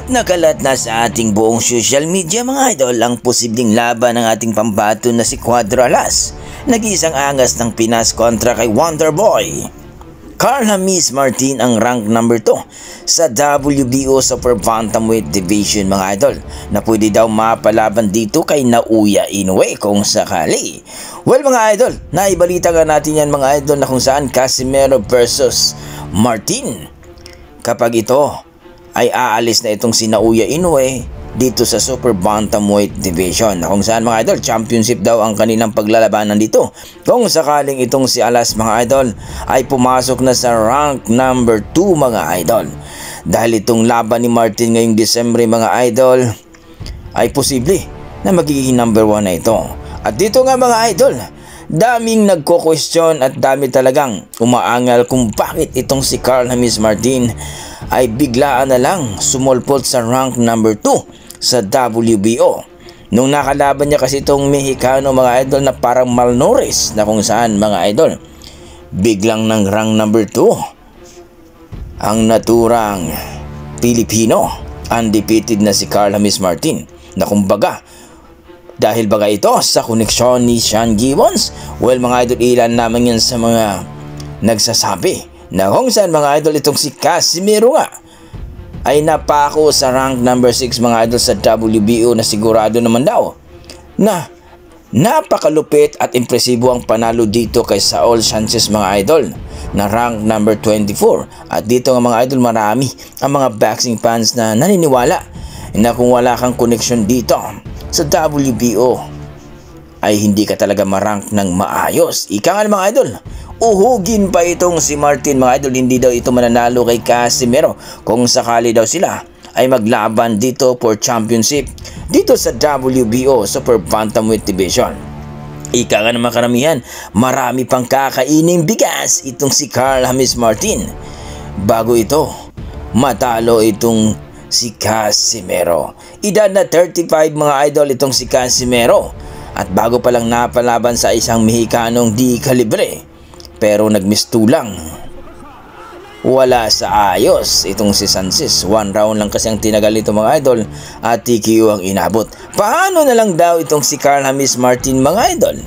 Nakalat na sa ating buong social media mga idol ang posibleng laban ng ating pambato na si Cuadro Alas. Nag-iisang angas ng Pinas kontra kay Wonderboy. Carl James Martin ang rank number 2 sa WBO Super Bantamweight Division mga idol, na pwede daw mapalaban dito kay Naoya Inoue kung sakali. Well mga idol, naibalita nga natin yan mga idol na kung saan Casimero versus Martin. Kapag ito ay aalis na itong si Naoya Inoue dito sa Super Bantamweight Division, na kung saan mga idol championship daw ang kanilang paglalabanan dito. Kung sakaling itong si Alas mga idol ay pumasok na sa rank number 2 mga idol, dahil itong laban ni Martin ngayong Disyembre mga idol ay posible na magiging number 1 na ito. At dito nga mga idol, daming nagko-question at dami talagang umaangal kung bakit itong si Carl James Martin ay biglaan na lang sumulpot sa rank number 2 sa WBO. Nung nakalaban niya kasi itong Mexicano mga idol na parang Malnores, na kung saan mga idol biglang ng rank number 2 ang naturang Pilipino, undefeated na si Carl James Martin, na kumbaga dahil baga ito sa koneksyon ni Sean Gibbons. Well mga idol, ilan naman yan sa mga nagsasabi na kung saan mga idol itong si Casimero nga ay napako sa rank number 6 mga idol sa WBO, na sigurado naman daw na napakalupit at impresibo ang panalo dito kay Saul Sanchez mga idol na rank number 24. At dito nga mga idol, marami ang mga boxing fans na naniniwala na kung wala kang connection dito sa WBO ay hindi ka talaga marank ng maayos. Ika nga mga idol, uhugin pa itong si Martin mga idol, hindi daw ito mananalo kay Casimero kung sakali daw sila ay maglaban dito for championship dito sa WBO Super Bantamweight Division. Ika nga naman karamihan, marami pang kakaining bigas itong si Carl James Martin bago ito matalo itong si Casimero. Edad na 35 mga idol itong si Casimero, at bago pa lang napalaban sa isang Mexicanong di kalibre, pero nagmistulang wala sa ayos itong si Sanchez. 1 round lang kasi ang tinagal nito mga idol at TKO ang inabot. Paano na lang daw itong si Carl James Martin mga idol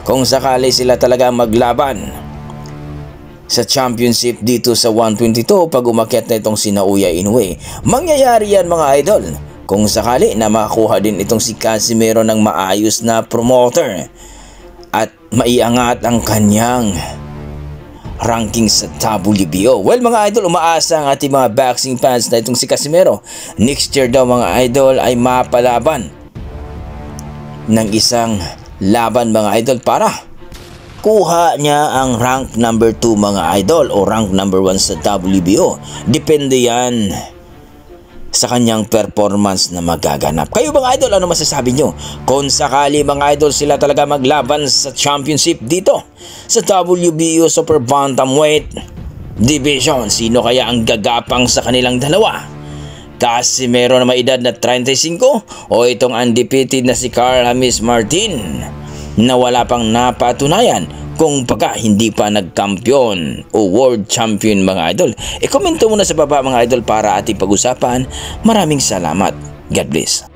kung sakali sila talaga maglaban sa championship dito sa 122 pag umakyat na itong si Naoya Inoue? Mangyayari yan mga idol kung sakali na makakuha din itong si Casimero ng maayos na promoter at maiangat ang kanyang ranking sa WBO. Well mga idol, umaasa ang ating mga boxing fans na itong si Casimero next year daw mga idol ay mapalaban ng isang laban mga idol para kuha niya ang rank number 2 mga idol o rank number 1 sa WBO. Depende yan sa kanyang performance na magaganap. Kayo mga idol, ano masasabi nyo? Kung sakali mga idol sila talaga maglaban sa championship dito sa WBO Super Bantamweight Division, sino kaya ang gagapang sa kanilang dalawa? Casimero na may edad na 35 o itong undefeated na si Carl James Martin na wala pang napatunayan kung baka hindi pa nagkampiyon o world champion mga idol? Komento muna sa baba mga idol para ating pag-usapan. Maraming salamat. God bless.